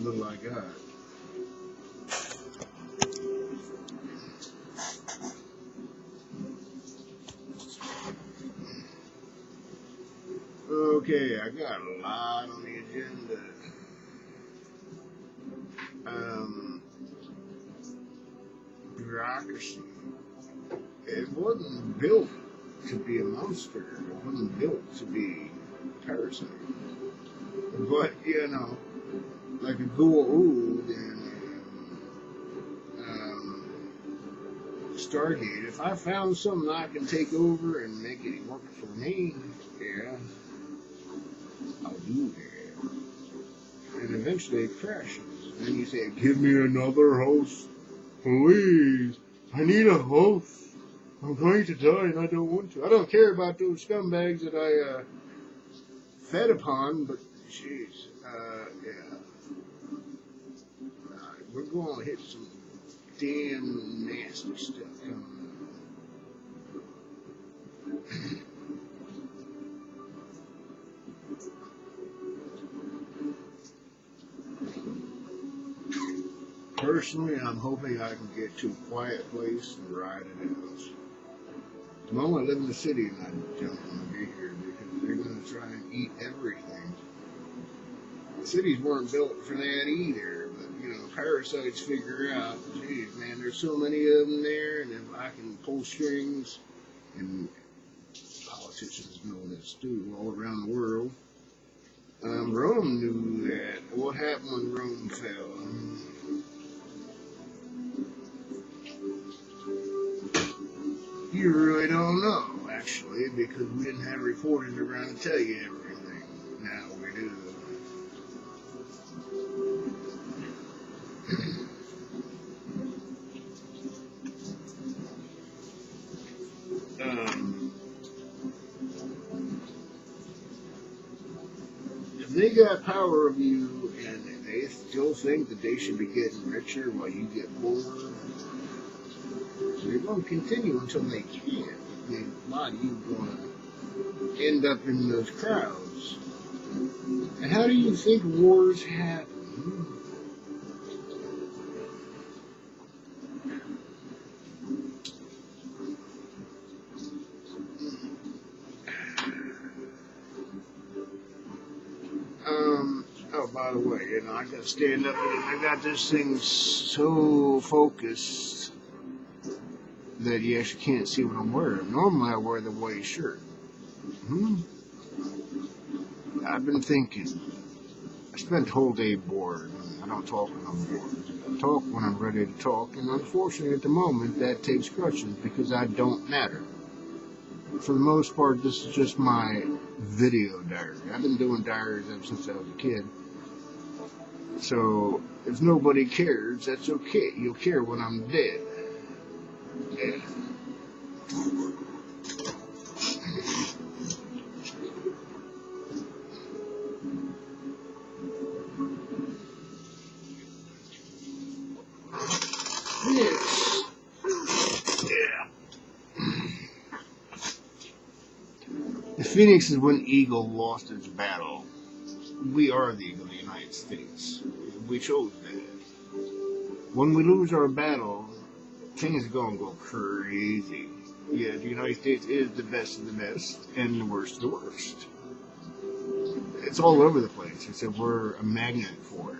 little I got. Okay, I got a lot on the agenda. Bureaucracy. It wasn't built to be a monster. It wasn't built to be a parasite. But, you know, like a Goa'uld and Stargate, if I found something I can take over and make it work for me, yeah, I'll do that. And eventually it crashes. And then you say, give me another host, please. I need a host. I'm going to die and I don't want to. I don't care about those scumbags that I fed upon, but jeez, yeah. We're going to hit some damn nasty stuff coming up. Personally, I'm hoping I can get to a quiet place and ride it out. At the moment, I live in the city and I don't want to be here because they're going to try and eat everything. The cities weren't built for that either, but, you know, parasites figure out, geez, man, there's so many of them there, and if I can pull strings, and politicians know this too, all around the world. Rome knew that. What happened when Rome fell? You really don't know, actually, because we didn't have reporters around to tell you everything. Now we do. If they got power of you and they still think that they should be getting richer while you get poorer, they're going to continue until they can't. A lot of you going to end up in those crowds. And how do you think wars happen? Oh, by the way, you know, I got to stand up and I got this thing so focused that you actually can't see what I'm wearing. Normally I wear the white shirt. I've been thinking. I spent the whole day bored. I don't talk when I'm bored. I talk when I'm ready to talk, and unfortunately at the moment that takes crutches because I don't matter. For the most part, this is just my video diary. I've been doing diaries ever since I was a kid. So, if nobody cares, that's okay. You'll care when I'm dead. Yeah. Yes. Yeah. The Phoenix is when Eagle lost its battle. We are the Eagle of the United States. We chose that. When we lose our battle, things are going to go crazy. Yeah, the United States is the best of the best and the worst of the worst. It's all over the place, except we're a magnet for it.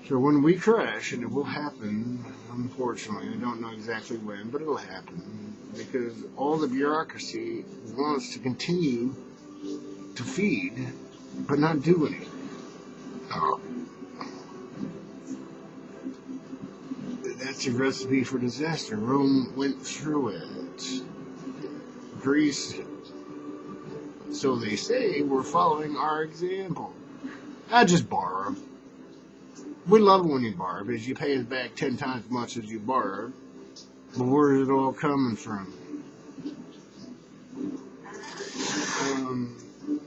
So when we crash, and it will happen, unfortunately, I don't know exactly when, but it'll happen, because all the bureaucracy wants to continue to feed, but not do anything. That's a recipe for disaster. Rome went through it. Greece, so they say, we're following our example. I just borrow. We love it when you borrow, because you pay us back 10 times as much as you borrowed. But where is it all coming from?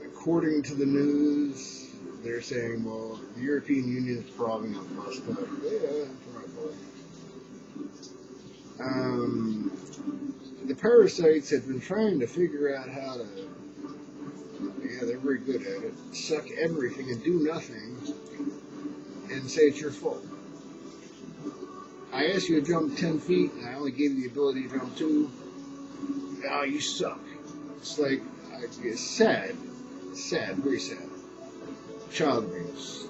According to the news, they're saying, well, the European Union is probably going to bust up. Yeah, probably. The parasites have been trying to figure out how to, Yeah, they're very good at it. Suck everything and do nothing and say it's your fault. I asked you to jump 10 feet and I only gave you the ability to jump 2. Oh, you suck. It's like, it's sad. Sad, very sad. Child abuse.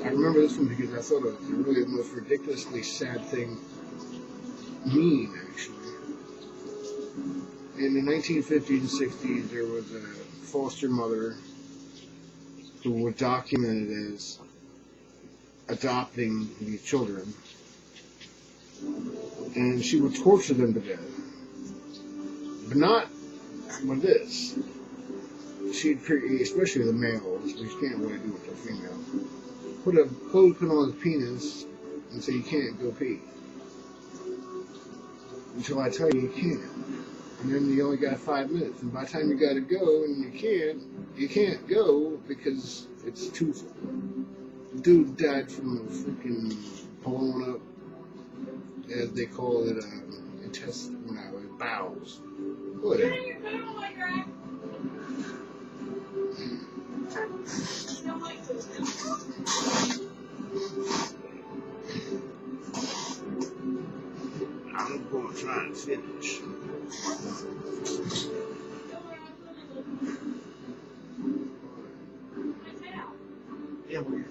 I remember this one because I thought it was really the most ridiculously sad thing. Mean, actually. In the 1950s and 60s, there was a foster mother who was documented as adopting these children, and she would torture them to death. But not with this. She'd, especially the males, which you can't really do with the female, put a clothespin on his penis and say, you can't go pee. Until I tell you you can't. And then you only got 5 minutes. And by the time you got to go and you can't go because it's too full. The dude died from a freaking blown up, as they call it, intestine, bowels. Whatever. I'm going to try and finish. Yeah, we're here.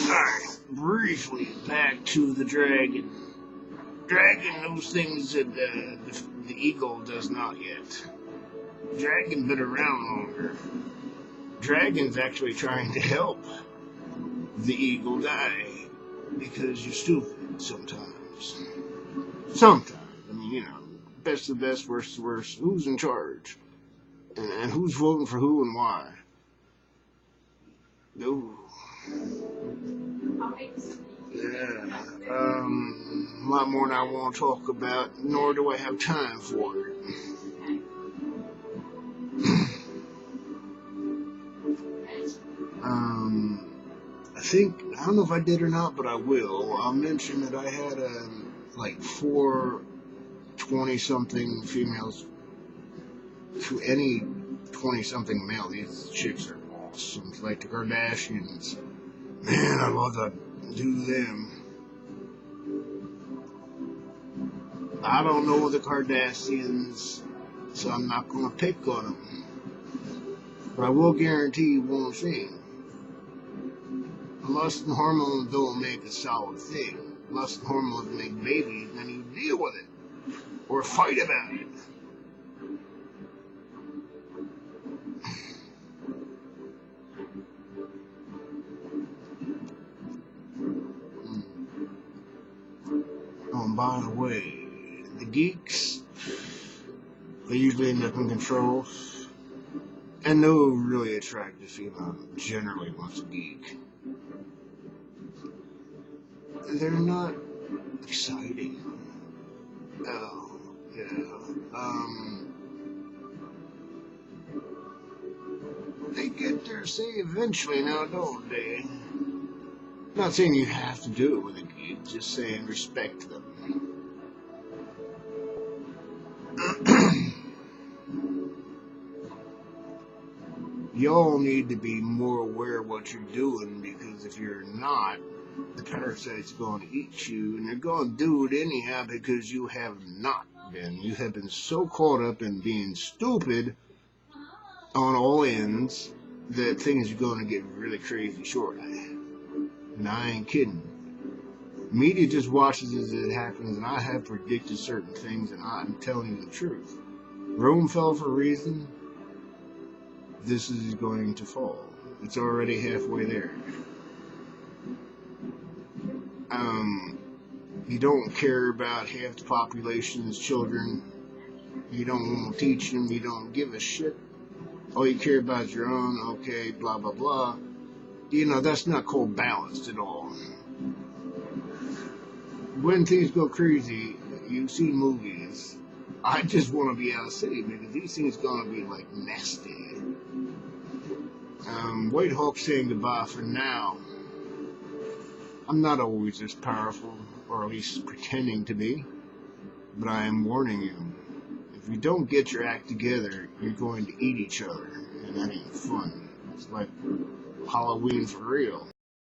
Alright, briefly back to the dragon. Dragon knows things that the eagle does not yet. Dragon's been around longer. Dragon's actually trying to help the eagle die because you're stupid sometimes. Sometimes. I mean, best of the best, worst of the worst. Who's in charge? And who's voting for who and why? Ooh. Yeah. A lot more than I want to talk about, nor do I have time for it. I don't know if I did or not, but I will. I'll mention that I had like 4 20-something females to any 20-something male. These chicks are awesome. It's like the Kardashians. Man, I love to do them. I don't know the Kardashians, so I'm not going to pick on them. But I will guarantee you one thing. Lust and hormones don't make a solid thing. Lust and hormones make babies, and then you deal with it. Or fight about it. Oh, and by the way, the geeks, they usually end up in control. And no really attractive female generally wants a geek. They're not exciting. Oh, yeah. They get their say eventually now, don't they? Not saying you have to do it with a geek, just saying respect them. Y'all need to be more aware of what you're doing, because if you're not, the parasite's going to eat you, and they're going to do it anyhow because you have not been. You have been so caught up in being stupid on all ends that things are going to get really crazy shortly. And I ain't kidding. Media just watches as it happens, and I have predicted certain things, and I'm telling you the truth. Rome fell for a reason. This is going to fall. It's already halfway there. You don't care about half the population's children. You don't want to teach them. You don't give a shit. Oh, you care about your own, okay, blah, blah, blah. You know, that's not cold balanced at all. When things go crazy, you see movies. I just want to be out of the city because these things gonna be like nasty. White Hawk saying goodbye for now. I'm not always as powerful, or at least pretending to be, but I am warning you. If you don't get your act together, you're going to eat each other, and that ain't fun. It's like Halloween for real.